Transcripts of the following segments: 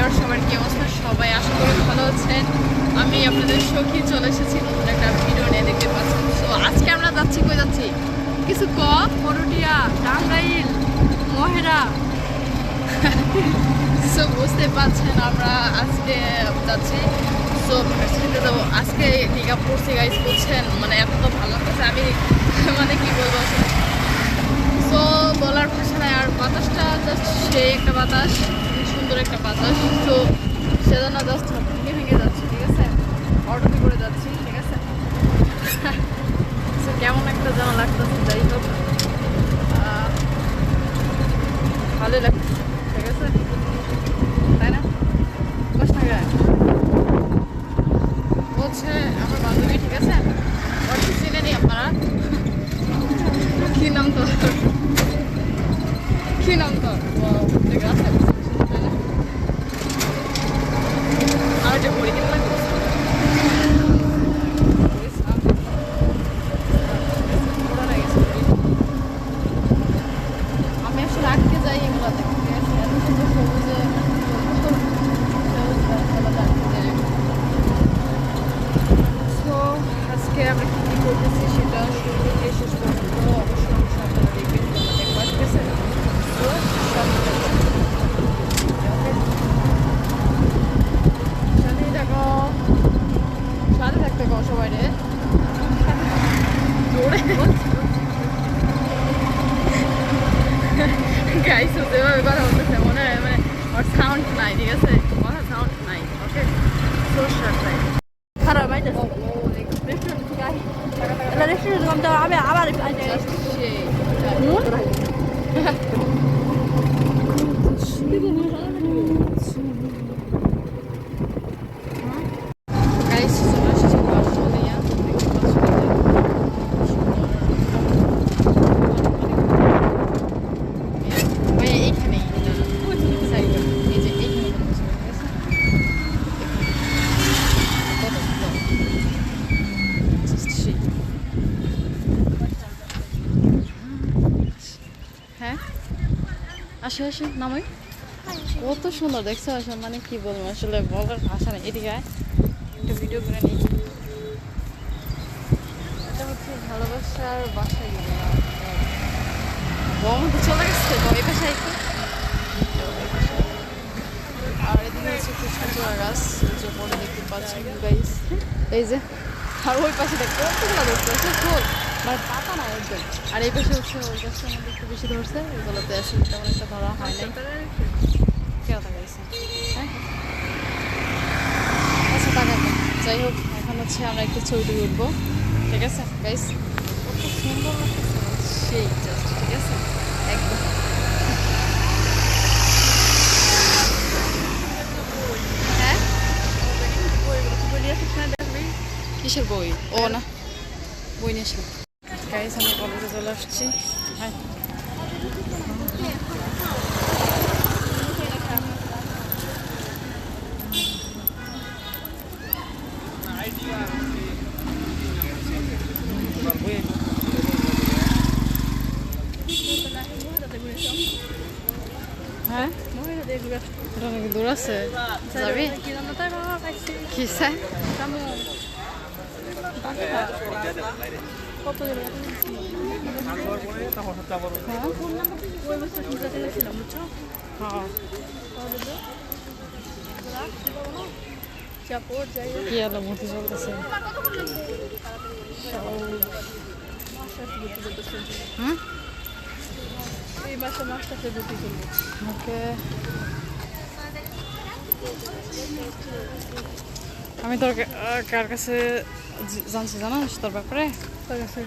Viewer সবার কি অবস্থা? সবাই আশা করি ভালো আছেন। আমি আপনাদের সখী চলে এসেছি নতুন একটা ভিডিও নিয়ে, দেখতে পাচ্ছেন। সো আজকে আমরা যাচ্ছি, কই যাচ্ছি কিছু করটিয়া, টাঙ্গাইল, মহেরা। সো বুঝতে পারছেন আমরা আজকে যাচ্ছি। সো ভার্সিটিতে যাবো আজকে। নিকাপ পড়ছি গাইজ, বলছেন মানে এত তো ভালো লাগতেছে, আমি মানে কি বলবো আসলে। সো বলার ভাষা নাই। আর বাতাসটা জাস্ট সেই একটা বাতাস, সুন্দর একটা বাতাস। তো সেজন্য জাস্ট ভেঙে ভেঙে যাচ্ছি, ঠিক আছে? অটোতে করে যাচ্ছি, ঠিক আছে? সো কেমন একটা যেন লাগতেছে, যাই হোক ভালোই লাগতেছে, ঠিক আছে? তাই না? কষ্ট না বলছে আমার বান্ধবী, ঠিক আছে? অটো চিনে নি আপনারা? কি নাম তো, কি নাম তো ঠিক আছে। আর যে পড়ি কিনা লাগবে আমি আসলে আটকে যাই এগুলো দেখতে, ঠিক আছে? এত সুন্দর সবুজে আজকে আমরা কী কী করতেছি সেটা শুরু থেকে শেষ পর্যন্ত অবশ্যই আপনারা দেখবেন, দেখবার, ঠিক আছে? তো সাথে দেখো, সাথে থাকতে গো সবাই রে জোরে গাইস, যেভাবে কথা বলতেছে মনে হয় মানে ওর সাউন্ড নাই, ঠিক আছে? কথা সাউন্ড নাই, ওকে? সো শার্ট নাই খারাপ হয় না। আসে আসে নামাই, কত সুন্দর দেখছো আসলে, মানে কি বলবো আসলে, বলার ভাষা নেই। এদিকে একটা ভিডিও করে নিই। এটা হচ্ছে ভালোবাসার বাসায় তো চলে গেছে এই বাসায় একটু। আর এদিকে হচ্ছে কৃষ্ণচূড়া গাছ, যে পরে দেখতে পাচ্ছেন গাইস, এই যে। আর ওই পাশে দেখতে কতগুলো ধরছে ফুল, মানে পাতা না একদম। আর এই পাশে হচ্ছে ওই গাছটার মধ্যে একটু বেশি ধরছে, ওইগুলোতে আসলে তেমন একটা ধরা হয় নাই। কেউ তাকাইছে, হ্যাঁ? আচ্ছা তাকাবে। যাই হোক, এখন হচ্ছে আমরা একটু ছবি টবি উঠবো, ঠিক আছে গাইস? কত সুন্দর লাগতেছে সেই জাস্ট, ঠিক আছে? একদম হ্যাঁ। কিসের বই? ও না, বই নিয়ে আসলাম গাইস। আমি কলেজে চলে আসছি। হ্যাঁ, এটা নাকি দূর আছে, যাবি? কি চাই? কত কি আলো মতি চলতেছে। এই মাসে মাস্টার্সে ভর্তি করবো। ওকে, আমি তোর কার কাছে জানছি জানাস তোর ব্যাপারে? তোর কাছে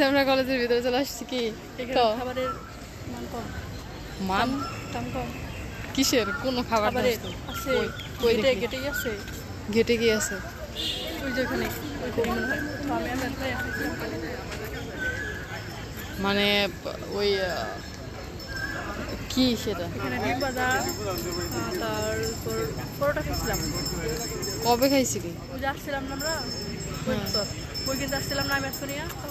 আমরা কলেজের ভিতরে চলে আসছি। কি খাবারের মান কম? কিসের কোন খাবার আছে? গেটেই আছে, গেটে কি আছে? ওই যেখানে মানে ওই কি সেটা? তারপর পরোটা খাইছিলাম। কবে খাইছিলি? আসছিলাম না আমরা, ওই কিন্তু আসছিলাম না আমি।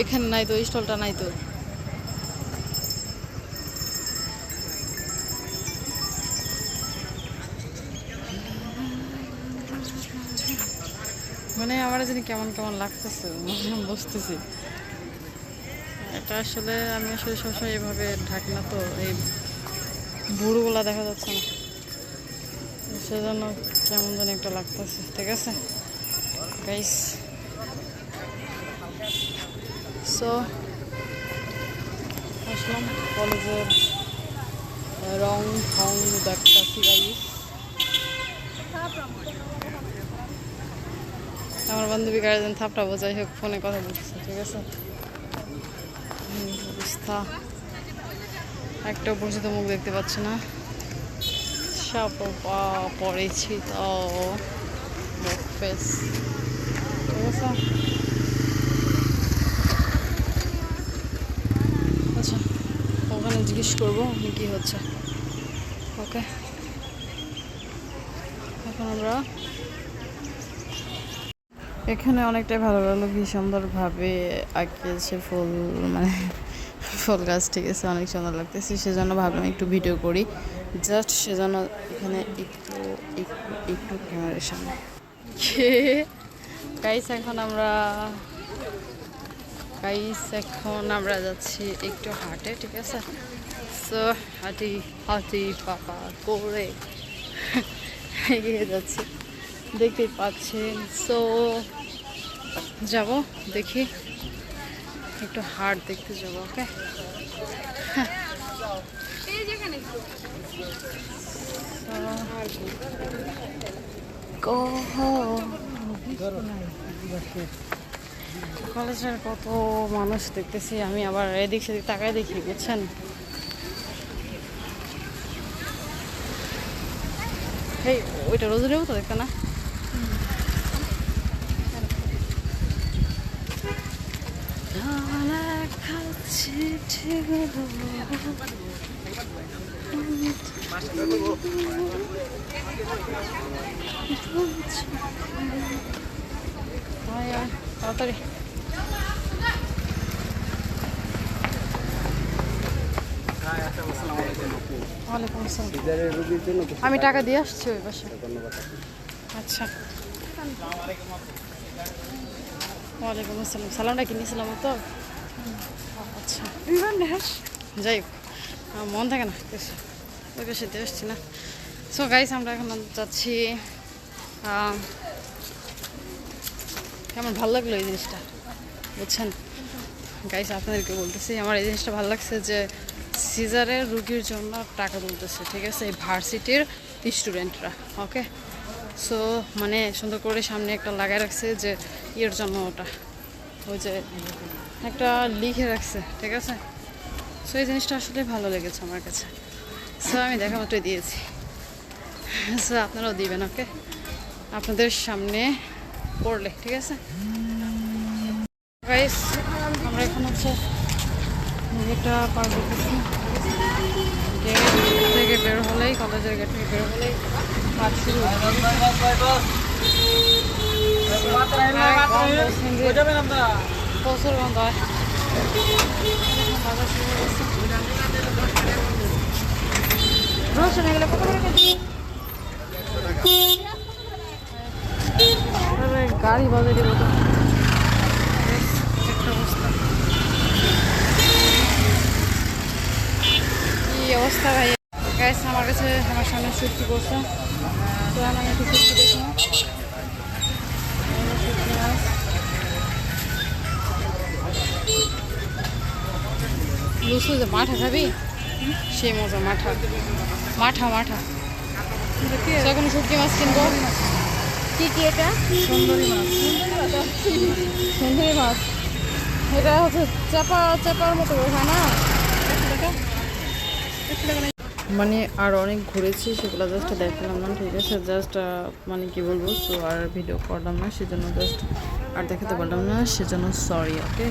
এখানে নাই তো, স্টলটা নাই তো। মানে আমার জানি কেমন কেমন লাগতেছে, বুঝতেছি। এটা আসলে আমি আসলে সবসময় এইভাবে ঢাকি না, তো এই বুড়োগুলা দেখা যাচ্ছে না, সেজন্য কেমন যেন একটা লাগতেছে। ঠিক আছে গাইস, সো আসলাম কলেজের রং ঢং দেখতেছি গাইস। আমার বান্ধবী গার্জেন থাপড়াবো, যাই হোক ফোনে কথা বলতেছে। ঠিক আছে, অবস্থা একটা পরিচিত মুখ দেখতে পাচ্ছি না, সব পড়েছি তো ফেস। ঠিক আছে, আচ্ছা ওখানে জিজ্ঞেস করবো কি হচ্ছে। ওকে, এখন আমরা এখানে অনেকটাই ভালো লাগলো, কি সুন্দরভাবে আঁকিয়েছে ফুল, মানে ফুল গাছ। ঠিক আছে, অনেক সুন্দর লাগতেছে, সেজন্য ভাবলাম একটু ভিডিও করি, জাস্ট সেজন্য এখানে একটু একটু একটু ক্যামেরার সামনে। গাইস এখন আমরা যাচ্ছি একটু হাটে। ঠিক আছে, সো হাঁটি হাঁটি পাপা করে এগিয়ে যাচ্ছি, দেখতেই পাচ্ছেন। সো যাব, দেখি একটু হাট দেখতে যাবো। ওকে, কলেজের কত মানুষ দেখতেছি আমি, আবার এদিক সেদিক তাকায় দেখি, বুঝছেন। এই ওইটা রোজেরও তো দেখতে না, তাড়াতাড়ি। ওয়ালাইকুম আসসালাম, আমি টাকা দিয়ে আসছি ওই পাশে। আচ্ছা, ওয়ালাইকুম আসসালাম, সালামটা কিনেছিলাম তো। আচ্ছা, যাই হোক, মন থাকে না, ওই পাশে দিয়ে আসছি না। সো গাইস, আমরা এখন যাচ্ছি। কেমন ভালো লাগলো এই জিনিসটা, বুঝছেন গাইস, আপনাদেরকে বলতেছি আমার এই জিনিসটা ভালো লাগছে যে সিজারের রুগীর জন্য টাকা তুলতেছে। ঠিক আছে, এই ভার্সিটির স্টুডেন্টরা। ওকে, সো মানে সুন্দর করে সামনে একটা লাগাই রাখছে যে ইয়ের জন্য, ওটা ওই যে একটা লিখে রাখছে। ঠিক আছে, সো এই জিনিসটা আসলে ভালো লেগেছে আমার কাছে, সো আমি দেখা মাত্রই দিয়েছি। সো আপনারাও দিবেন। ওকে, আপনাদের সামনে পড়লে। ঠিক আছে গাইস, আমরা এখন হচ্ছে গেটটা পার করতেছি। গেট থেকে বের হলেই, কলেজের গেট থেকে বের হলেই হাট শুরু। প্রচুর গন্ধ হয়, বাজার শুরু হয়ে গেছে। রসুন এগুলো কত করে কেজি? গাড়ি বাজারে মতো একটা অবস্থা, কি অবস্থা ভাই গাইস। আমার কাছে আমার সামনে শুটকি করছে, তো আমি একটু শুটকি দেখলাম। লুসু যে মাঠা খাবি, সেই মজা। মাঠা মাঠা মাঠা এখন শুটকি মাছ কিনবো। কি কি এটা? সুন্দরী মাছ। সুন্দরী মাছ, এটা হচ্ছে চাপার মতো হয় না। মানে আর অনেক ঘুরেছি, সেগুলো জাস্ট দেখালাম না। ঠিক আছে, জাস্ট মানে কি বলবো, সো আর ভিডিও করলাম না, সেজন্য জাস্ট আর দেখাতে পারলাম না, সেজন্য সরি। ওকে।